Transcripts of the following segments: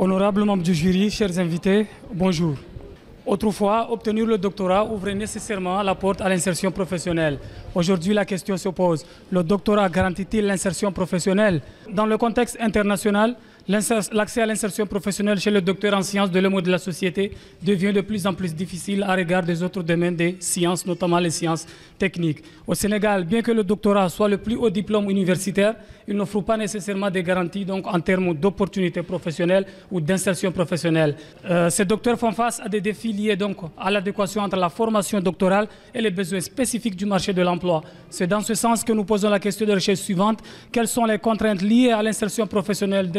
Honorables membres du jury, chers invités, bonjour. Autrefois, obtenir le doctorat ouvrait nécessairement la porte à l'insertion professionnelle. Aujourd'hui, la question se pose. Le doctorat garantit-il l'insertion professionnelle? Dans le contexte international, l'accès à l'insertion professionnelle chez le docteur en sciences de l'homme et de la société devient de plus en plus difficile à l'égard des autres domaines des sciences, notamment les sciences techniques. Au Sénégal, bien que le doctorat soit le plus haut diplôme universitaire, il n'offre pas nécessairement des garanties donc, en termes d'opportunités professionnelles ou d'insertion professionnelle. Ces docteurs font face à des défis liés donc, à l'adéquation entre la formation doctorale et les besoins spécifiques du marché de l'emploi. C'est dans ce sens que nous posons la question de recherche suivante. Quelles sont les contraintes liées à l'insertion professionnelle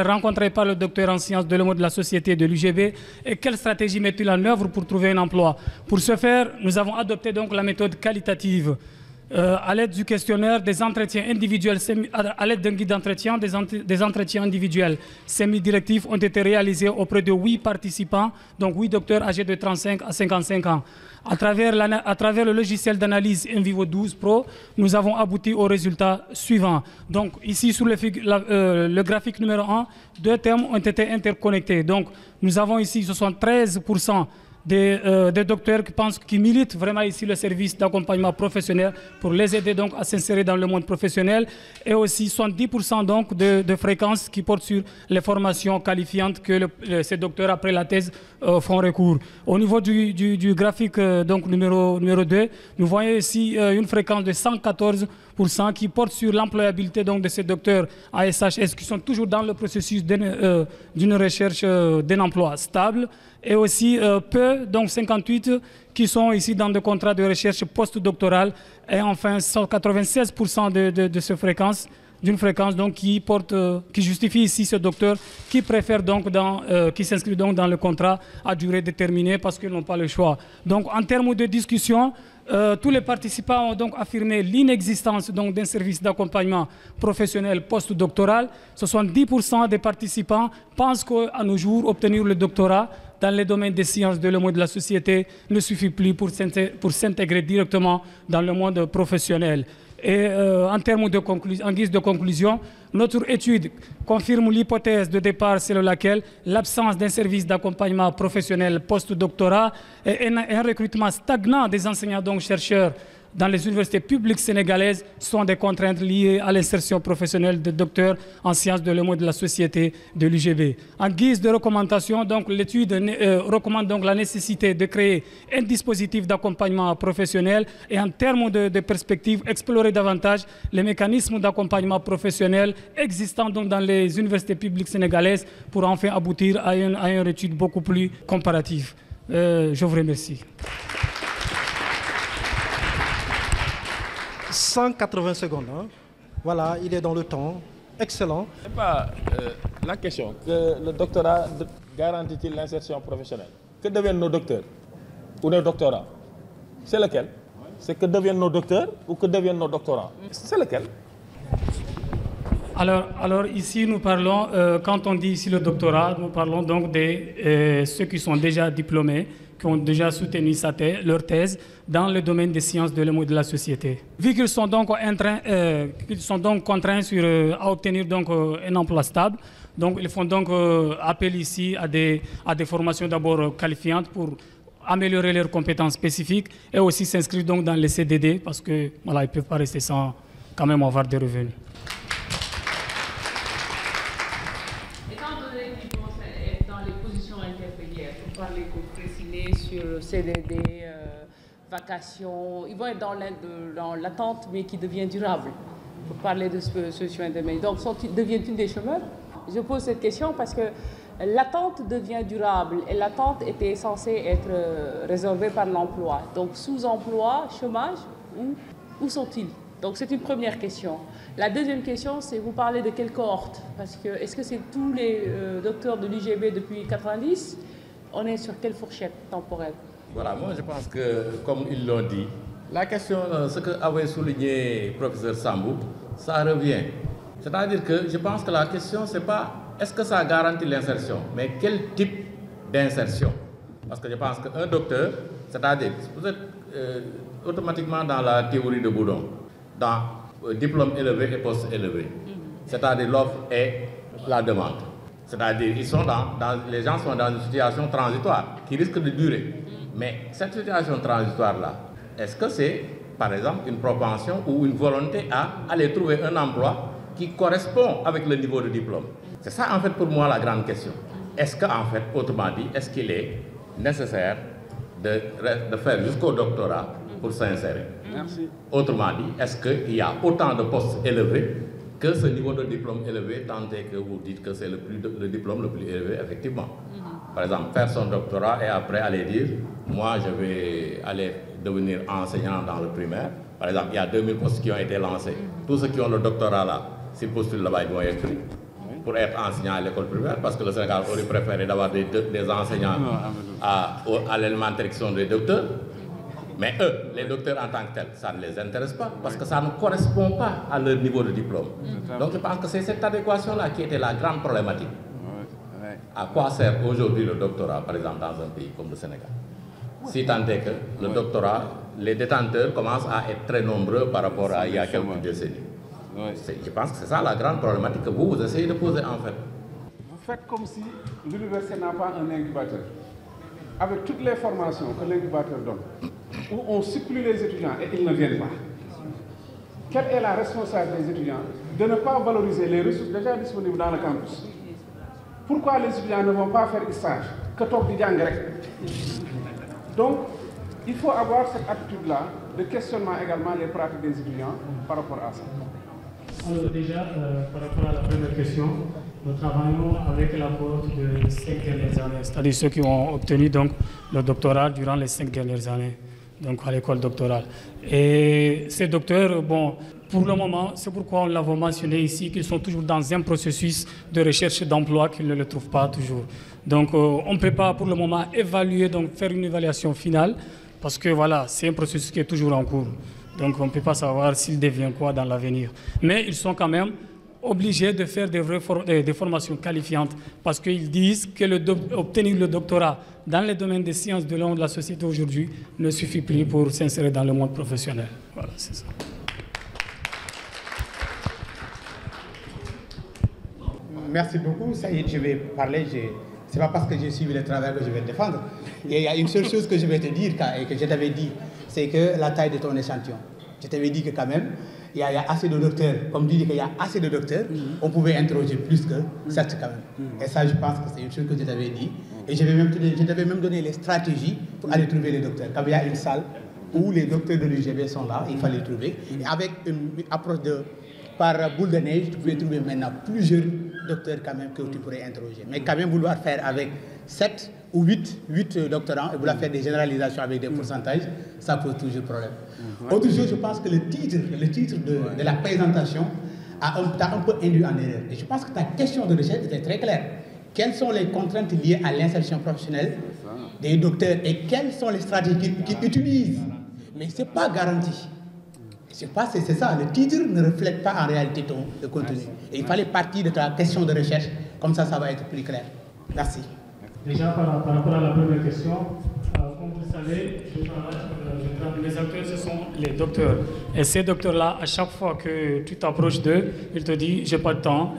rencontrée par le docteur en sciences de l'homme et de la société de l'UGB et quelle stratégie met-il en œuvre pour trouver un emploi? Pour ce faire, nous avons adopté donc la méthode qualitative. À l'aide du questionnaire, des entretiens individuels, à l'aide d'un guide d'entretien, des entretiens individuels semi-directifs ont été réalisés auprès de 8 participants, donc 8 docteurs âgés de 35 à 55 ans. À travers le logiciel d'analyse Envivo 12 Pro, nous avons abouti aux résultats suivants. Donc ici, sur le graphique numéro 1, 2 termes ont été interconnectés. Donc nous avons ici 73% des docteurs qui militent vraiment ici le service d'accompagnement professionnel pour les aider donc à s'insérer dans le monde professionnel et aussi 70% donc de fréquences qui portent sur les formations qualifiantes que ces docteurs après la thèse font recours. Au niveau du graphique donc numéro 2, nous voyons ici une fréquence de 114% qui porte sur l'employabilité donc de ces docteurs ASHS qui sont toujours dans le processus d'une recherche d'un emploi stable et aussi peu, donc 58, qui sont ici dans des contrats de recherche postdoctorale et enfin 96% de ces fréquences, d'une fréquence donc qui justifie ici ce docteur qui préfère donc qui s'inscrit donc dans le contrat à durée déterminée parce qu'ils n'ont pas le choix. Donc en termes de discussion, tous les participants ont donc affirmé l'inexistence d'un service d'accompagnement professionnel postdoctoral. 70% des participants pensent qu'à nos jours, obtenir le doctorat dans les domaines des sciences de l'homme et de la société ne suffit plus pour s'intégrer directement dans le monde professionnel. Et en guise de conclusion, notre étude confirme l'hypothèse de départ selon laquelle l'absence d'un service d'accompagnement professionnel post-doctorat et un recrutement stagnant des enseignants donc chercheurs dans les universités publiques sénégalaises sont des contraintes liées à l'insertion professionnelle de docteurs en sciences de l'homme et de la société de l'UGB. En guise de recommandation, donc, l'étude recommande donc la nécessité de créer un dispositif d'accompagnement professionnel et en termes de perspective, explorer davantage les mécanismes d'accompagnement professionnel existants donc, dans les universités publiques sénégalaises pour enfin aboutir à une étude beaucoup plus comparative. Je vous remercie. 180 secondes. Hein. Voilà, il est dans le temps. Excellent. Ce n'est pas la question que le doctorat garantit-il l'insertion professionnelle. Que deviennent nos docteurs ou nos doctorats? C'est lequel? C'est que deviennent nos docteurs ou que deviennent nos doctorats? C'est lequel? Alors ici, nous parlons, quand on dit ici le doctorat, nous parlons donc de ceux qui sont déjà diplômés, qui ont déjà soutenu leur thèse dans le domaine des sciences de l'homme et de la société. Vu qu'ils sont donc contraints à obtenir donc, un emploi stable, donc ils font donc appel ici à des formations d'abord qualifiantes pour améliorer leurs compétences spécifiques et aussi s'inscrire donc dans les CDD parce que voilà, ils ne peuvent pas rester sans quand même avoir des revenus. Sur CDD, vacations, ils vont être dans l'attente, mais qui devient durable. Pour parler de solutions intermédiaires. Donc, deviennent-ils des chômeurs? Je pose cette question parce que l'attente devient durable et l'attente était censée être résolvée par l'emploi. Donc, sous-emploi, chômage, où sont-ils? Donc, c'est une première question. La deuxième question, c'est vous parlez de quelle cohorte? Parce que est-ce que c'est tous les docteurs de l'UGB depuis 90? On est sur quelle fourchette temporelle? Voilà, moi je pense que, comme ils l'ont dit, la question, ce qu'avait souligné le professeur Sambou, ça revient. C'est-à-dire que je pense que la question, c'est pas est-ce que ça garantit l'insertion, mais quel type d'insertion? Parce que je pense qu'un docteur, c'est-à-dire, vous êtes automatiquement dans la théorie de Boudon, dans diplôme élevé et poste élevé. C'est-à-dire l'offre et la demande. C'est-à-dire les gens sont dans une situation transitoire qui risque de durer. Mais cette situation transitoire-là, est-ce que c'est, par exemple, une propension ou une volonté à aller trouver un emploi qui correspond avec le niveau de diplôme? C'est ça, en fait, pour moi, la grande question. Est-ce qu'en fait, autrement dit, est-ce qu'il est nécessaire de faire jusqu'au doctorat pour s'insérer? Merci. Autrement dit, est-ce qu'il y a autant de postes élevés que ce niveau de diplôme élevé, tant que vous dites que c'est le diplôme le plus élevé, effectivement. Par exemple, faire son doctorat et après aller dire, moi je vais aller devenir enseignant dans le primaire. Par exemple, il y a 2000 postes qui ont été lancés. Tous ceux qui ont le doctorat là, s'ils postulent là-bas, ils vont être pris pour être enseignants à l'école primaire, parce que le Sénégal aurait préféré d'avoir des enseignants à l'élémentaire qui sont des docteurs. Mais eux, les docteurs en tant que tels, ça ne les intéresse pas, parce que ça ne correspond pas à leur niveau de diplôme. Donc je pense que c'est cette adéquation-là qui était la grande problématique. À quoi sert aujourd'hui le doctorat, par exemple, dans un pays comme le Sénégal? Si tant est que le doctorat, les détenteurs commencent à être très nombreux par rapport à il y a quelques décennies. Je pense que c'est ça la grande problématique que vous essayez de poser en fait. Vous faites comme si l'université n'a pas un incubateur. Avec toutes les formations que l'incubateur donne, où on supplie les étudiants et ils ne viennent pas. Quelle est la responsabilité des étudiants de ne pas valoriser les ressources déjà disponibles dans le campus? Pourquoi les étudiants ne vont pas faire un stage que top di jàng rek? Donc, il faut avoir cette attitude-là de questionnement également les pratiques des étudiants par rapport à ça. Alors déjà, par rapport à la première question, nous travaillons avec la cohorte de 5 dernières années, c'est-à-dire ceux qui ont obtenu donc, le doctorat durant les 5 dernières années, donc à l'école doctorale. Et ces docteurs, bon, pour le moment, c'est pourquoi on l'avait mentionné ici, qu'ils sont toujours dans un processus de recherche d'emploi qu'ils ne le trouvent pas toujours. Donc on ne peut pas pour le moment évaluer, donc faire une évaluation finale, parce que voilà, c'est un processus qui est toujours en cours. Donc on ne peut pas savoir s'il devient quoi dans l'avenir. Mais ils sont quand même obligés de faire des formations qualifiantes parce qu'ils disent que obtenir le doctorat dans les domaines des sciences de l'homme de la société aujourd'hui ne suffit plus pour s'insérer dans le monde professionnel. Voilà, c'est ça. Merci beaucoup. Ça y est, je vais parler. Ce n'est pas parce que j'ai suivi le travail que je vais le défendre. Il y a une seule chose que je vais te dire et que je t'avais dit, c'est que la taille de ton échantillon. Je t'avais dit que quand même, il y a assez de docteurs, comme tu dis qu'il y a assez de docteurs, on pouvait interroger plus que 7 quand même. Et ça, je pense que c'est une chose que je t'avais dit. Et je t'avais même donné les stratégies pour aller trouver les docteurs. Quand il y a une salle où les docteurs de l'UGB sont là, il fallait les trouver. Et avec une approche par boule de neige, tu pouvais trouver maintenant plusieurs docteurs quand même que tu pourrais interroger. Mais quand même vouloir faire avec 7 ou 8 doctorants et vouloir faire des généralisations avec des pourcentages, ça pose toujours problème. Autre chose, je pense que le titre de la présentation t'a un peu induit en erreur. Et je pense que ta question de recherche était très claire. Quelles sont les contraintes liées à l'insertion professionnelle des docteurs et quelles sont les stratégies qu'ils utilisent? Mais ce n'est pas garanti. C'est ça, le titre ne reflète pas en réalité le contenu. Et il fallait partir de ta question de recherche, comme ça va être plus clair. Merci. Déjà, par rapport à la première question, comme vous le savez, les acteurs, ce sont les docteurs. Et ces docteurs-là, à chaque fois que tu t'approches d'eux, ils te disent, j'ai pas de temps.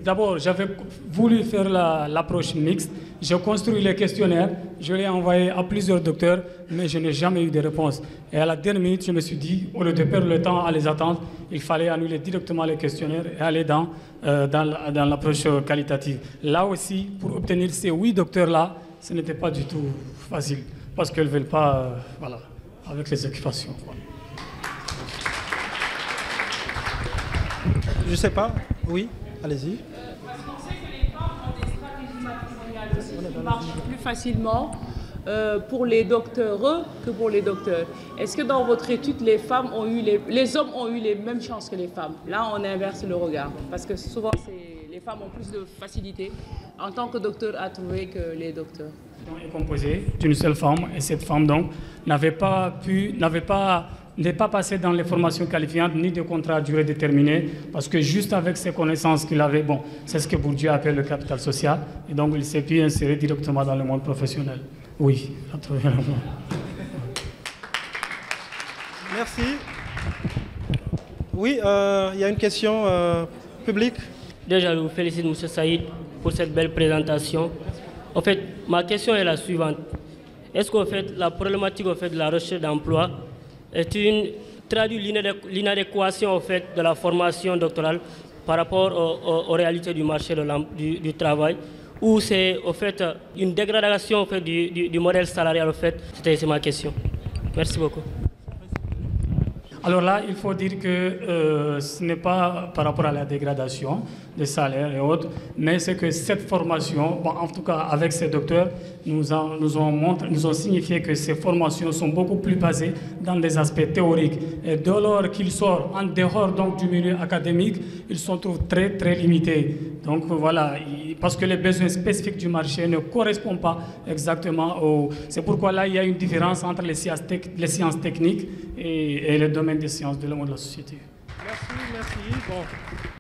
D'abord, j'avais voulu faire l'approche mixte. J'ai construit les questionnaires, je l'ai envoyé à plusieurs docteurs, mais je n'ai jamais eu de réponse. Et à la dernière minute, je me suis dit, au lieu de perdre le temps à les attendre, il fallait annuler directement les questionnaires et aller dans l'approche qualitative. Là aussi, pour obtenir ces 8 docteurs-là, ce n'était pas du tout facile, parce qu'ils ne veulent pas, voilà, avec les occupations. Je ne sais pas, oui, allez-y. Qui marche plus facilement pour les docteurs que pour les docteurs. Est-ce que dans votre étude, les hommes ont eu les mêmes chances que les femmes? Là, on inverse le regard parce que souvent, les femmes ont plus de facilité en tant que docteur à trouver que les docteurs. Est composée d'une seule femme et cette femme donc n'est pas passée dans les formations qualifiantes ni de contrat à durée déterminée parce que juste avec ses connaissances qu'il avait, bon, c'est ce que Bourdieu appelle le capital social et donc il s'est pu insérer directement dans le monde professionnel. Oui, à trouver la voie. Merci. Oui, il y a une question publique. Déjà, je vous félicite, M. Saïd, pour cette belle présentation. En fait, ma question est la suivante. Est-ce qu'en fait, la problématique de la recherche d'emploi traduit l'inadéquation en fait, de la formation doctorale par rapport aux réalités du marché du travail, ou c'est en fait, une dégradation en fait, du modèle salarial en fait? C'est ma question. Merci beaucoup. Alors là, il faut dire que ce n'est pas par rapport à la dégradation des salaires et autres, mais c'est que cette formation, bon, en tout cas avec ces docteurs, nous ont signifié que ces formations sont beaucoup plus basées dans des aspects théoriques. Et dès lors qu'ils sortent en dehors donc, du milieu académique, ils se trouvent très très limités. Donc voilà, parce que les besoins spécifiques du marché ne correspondent pas exactement aux... C'est pourquoi là, il y a une différence entre les sciences techniques et le domaine des sciences de l'homme et de la société. Merci. Bon.